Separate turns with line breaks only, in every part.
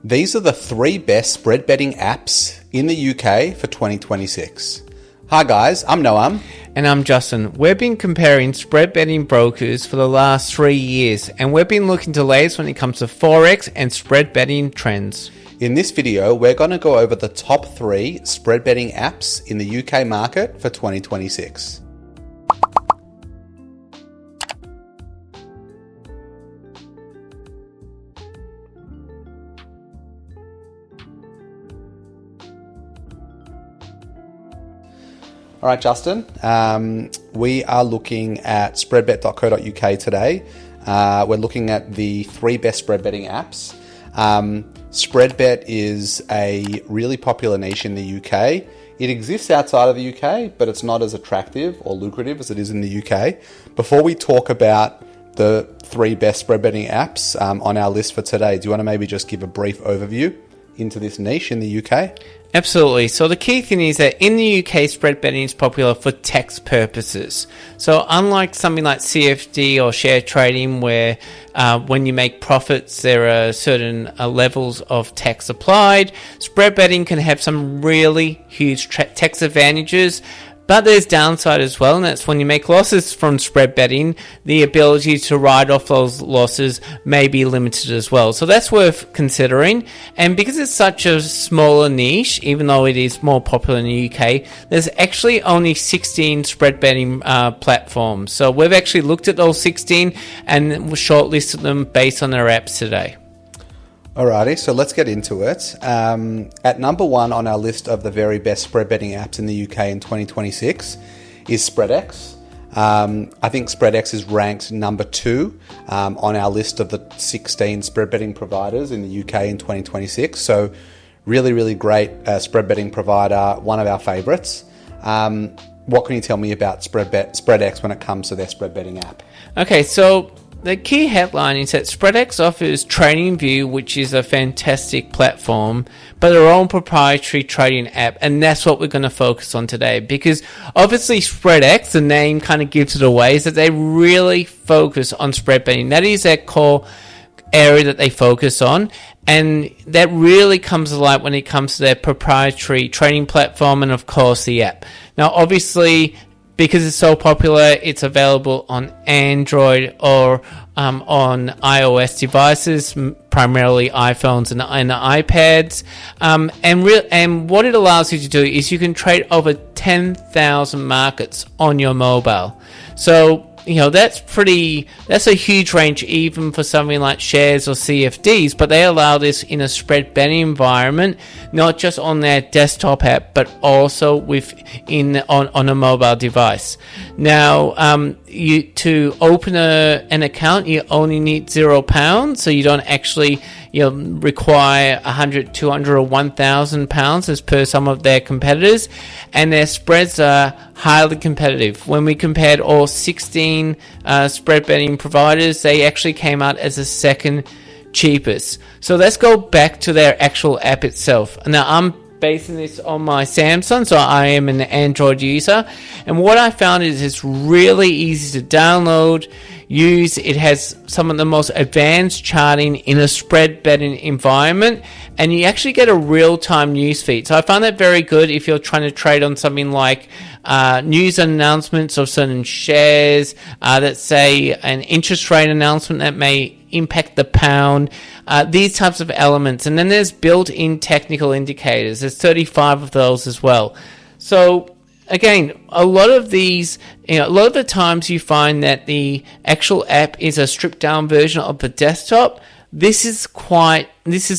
These are the 3 best spread betting apps in the UK for 2026. Hi guys, I'm Noam.
And I'm Justin. We've been comparing spread betting brokers for the last 3 years, and we've been looking to latest when it comes to Forex and spread betting trends.
In this video, we're going to go over the top 3 spread betting apps in the UK market for 2026. All right, Justin, we are looking at spreadbet.co.uk today. We're looking at the 3 best spread betting apps. Spreadbet is a really popular niche in the UK. It exists outside of the UK, but it's not as attractive or lucrative as it is in the UK. Before we talk about the 3 best spread betting apps on our list for today, do you want to maybe just give a brief overview into this niche in the UK?
Absolutely. So the key thing is that in the UK, spread betting is popular for tax purposes. So unlike something like CFD or share trading, where when you make profits, there are certain levels of tax applied, spread betting can have some really huge tax advantages. But there's downside as well, and that's when you make losses from spread betting, the ability to write off those losses may be limited as well. So that's worth considering. And because it's such a smaller niche, even though it is more popular in the UK, there's actually only 16 spread betting platforms. So we've actually looked at those 16 and shortlisted them based on their apps today.
Alrighty, so let's get into it. At number 1 on our list of the very best spread betting apps in the UK in 2026 is SpreadEX. I think SpreadEX is ranked number 2 on our list of the 16 spread betting providers in the UK in 2026. So really, really great spread betting provider, one of our favourites. What can you tell me about SpreadEX when it comes to their spread betting app?
Okay, so the key headline is that SpreadEX offers TradingView, which is a fantastic platform, but their own proprietary trading app, and that's what we're going to focus on today. Because obviously SpreadEX, the name kind of gives it away, is that they really focus on spread betting. That is their core area that they focus on, and that really comes to light when it comes to their proprietary trading platform and of course the app. Now obviously, because it's so popular, it's available on Android or on iOS devices, primarily iPhones and iPads. And what it allows you to do is you can trade over 10,000 markets on your mobile. So, you know, that's a huge range even for something like shares or CFDs, but they allow this in a spread betting environment, not just on their desktop app, but also on a mobile device. Now, to open an account, you only need £0, so you don't actually require 100, 200 or 1,000 pounds as per some of their competitors, and their spreads are highly competitive. When we compared all 16 spread betting providers, they actually came out as the second cheapest. So let's go back to their actual app itself. Now I'm basing this on my Samsung, so I am an Android user, and what I found is it's really easy to download, use. It has some of the most advanced charting in a spread betting environment, and you actually get a real-time news feed. So I find that very good if you're trying to trade on something like news and announcements of certain shares, let's say an interest rate announcement that may impact the pound, these types of elements. And then there's built-in technical indicators. There's 35 of those as well. So again, a lot of these, a lot of the times you find that the actual app is a stripped-down version of the desktop. This is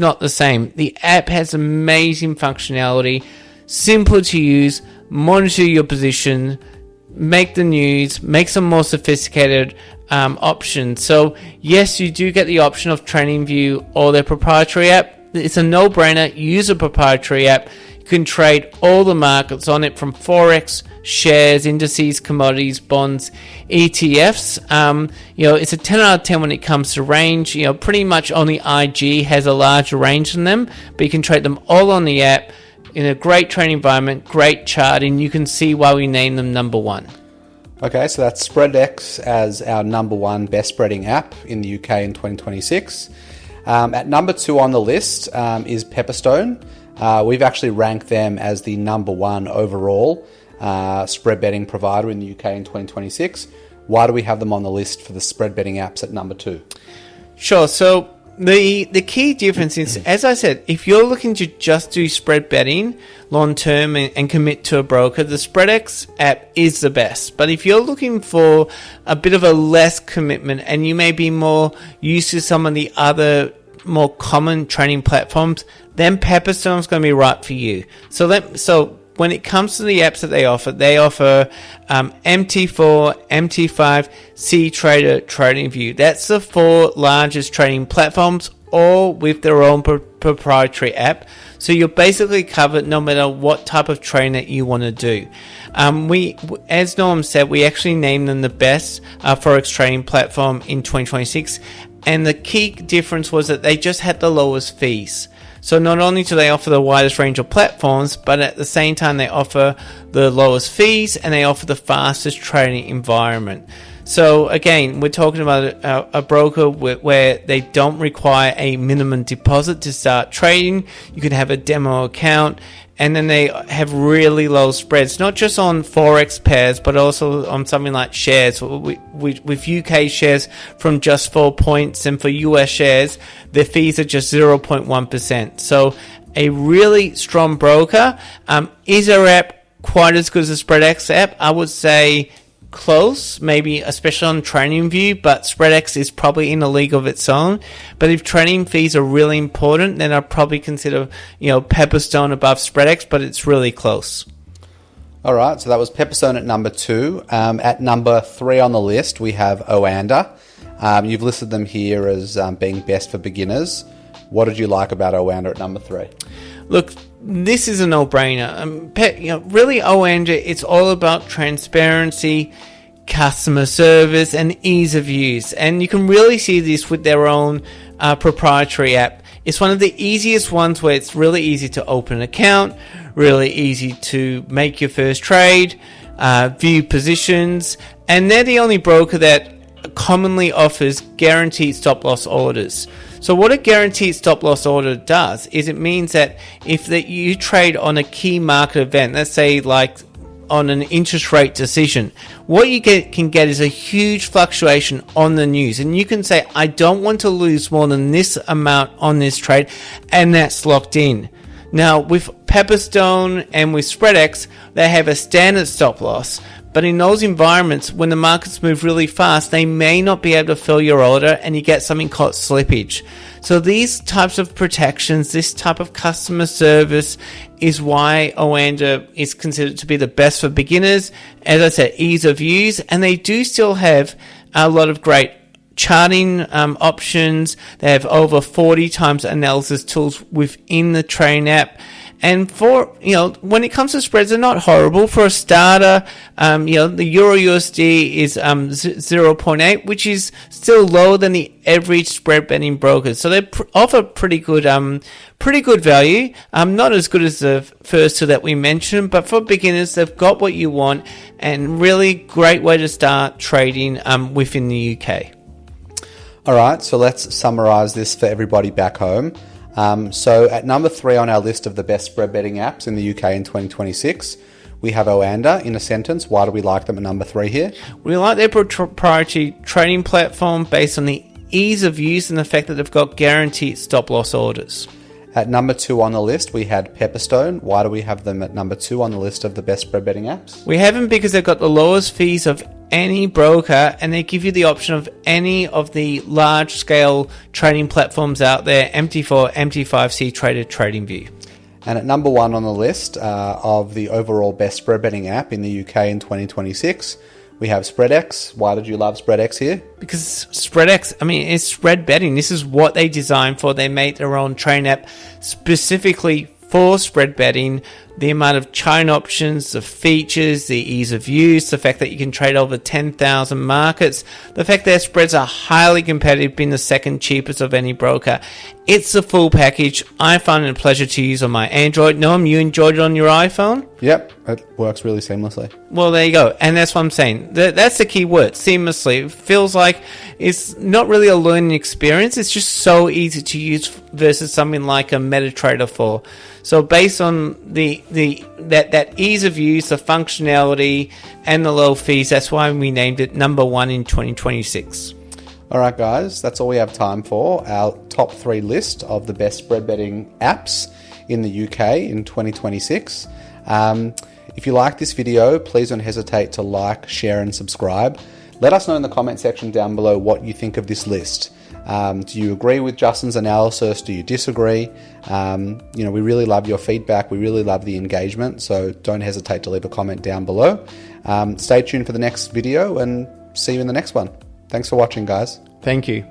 not the same. The app has amazing functionality, simple to use, monitor your position, make the news, make some more sophisticated options. So yes, you do get the option of TradingView or their proprietary app. It's a no-brainer. Use a proprietary app. You can trade all the markets on it, from Forex, shares, indices, commodities, bonds, ETFs. It's a 10 out of 10 when it comes to range. Pretty much only IG has a larger range than them, but you can trade them all on the app in a great trading environment, great charting. You can see why we named them number 1.
Okay, so that's SpreadEX as our number 1 best spreading app in the UK in 2026. At number 2 on the list is Pepperstone. We've actually ranked them as the number 1 overall spread betting provider in the UK in 2026. Why do we have them on the list for the spread betting apps at number 2?
Sure. So the key difference is, as I said, if you're looking to just do spread betting long term and commit to a broker, the SpreadEX app is the best. But if you're looking for a bit of a less commitment and you may be more used to some of the other more common trading platforms, then Pepperstone is going to be right for you. So when it comes to the apps that they offer MT4, MT5, C-Trader, TradingView. That's the 4 largest trading platforms, all with their own proprietary app. So you're basically covered no matter what type of trading that you want to do. As Norm said, we actually named them the best Forex trading platform in 2026. And the key difference was that they just had the lowest fees. So not only do they offer the widest range of platforms, but at the same time they offer the lowest fees and they offer the fastest trading environment. So again, we're talking about a broker where they don't require a minimum deposit to start trading. You can have a demo account, and then they have really low spreads, not just on Forex pairs, but also on something like shares. With UK shares from just 4 points, and for US shares, their fees are just 0.1%. So a really strong broker. Is our app quite as good as the SpreadEX app? I would say close, maybe especially on TradingView, but SpreadEX is probably in a league of its own. But if trading fees are really important, then I'd probably consider Pepperstone above SpreadEX, but it's really close.
All right, so that was Pepperstone at number 2. At number 3 on the list, we have OANDA. You've listed them here as being best for beginners. What did you like about OANDA at number 3?
Look, this is a no-brainer. Really, OANDA, it's all about transparency, customer service, and ease of use. And you can really see this with their own proprietary app. It's one of the easiest ones where it's really easy to open an account, really easy to make your first trade, view positions, and they're the only broker that commonly offers guaranteed stop-loss orders. So what a guaranteed stop-loss order does is it means that if you trade on a key market event, let's say like on an interest rate decision, what you can get is a huge fluctuation on the news, and you can say, I don't want to lose more than this amount on this trade, and that's locked in. Now with Pepperstone and with SpreadEX, they have a standard stop loss, but in those environments, when the markets move really fast, they may not be able to fill your order and you get something called slippage. So these types of protections, this type of customer service is why OANDA is considered to be the best for beginners. As I said, ease of use, and they do still have a lot of great charting options. They have over 40 times analysis tools within the Train app. And for, when it comes to spreads, they're not horrible. For a starter, the Euro USD is 0.8, which is still lower than the average spread betting brokers. So they offer pretty good value. Not as good as the first two that we mentioned, but for beginners, they've got what you want, and really great way to start trading within the UK.
All right, so let's summarize this for everybody back home. So at number 3 on our list of the best spread betting apps in the UK in 2026, we have OANDA. In a sentence, why do we like them at number 3 here?
We like their proprietary trading platform based on the ease of use and the fact that they've got guaranteed stop-loss orders.
At number 2 on the list, we had Pepperstone. Why do we have them at number 2 on the list of the best spread betting apps?
We have them because they've got the lowest fees of any broker, and they give you the option of any of the large-scale trading platforms out there, MT4, MT5, C-Trader, TradingView.
And at number 1 on the list of the overall best spread betting app in the UK in 2026, we have SpreadEX. Why did you love SpreadEX here?
Because SpreadEX, it's spread betting. This is what they designed for. They made their own train app specifically for spread betting. the amount of charting options, the features, the ease of use, the fact that you can trade over 10,000 markets, the fact their spreads are highly competitive, being the second cheapest of any broker. It's a full package. I found it a pleasure to use on my Android. Noam, you enjoyed it on your iPhone?
Yep, it works really seamlessly.
Well, there you go. And that's what I'm saying. That's the key word, seamlessly. It feels like it's not really a learning experience. It's just so easy to use versus something like a MetaTrader 4. So based on that ease of use, the functionality, and the low fees, that's why we named it number 1 in 2026.
All right, guys, that's all we have time for. Our top 3 list of the best spread betting apps in the UK in 2026. If you like this video, please don't hesitate to like, share, and subscribe. Let us know in the comment section down below what you think of this list. Do you agree with Justin's analysis? Do you disagree? We really love your feedback. We really love the engagement. So don't hesitate to leave a comment down below. Stay tuned for the next video and see you in the next one. Thanks for watching, guys.
Thank you.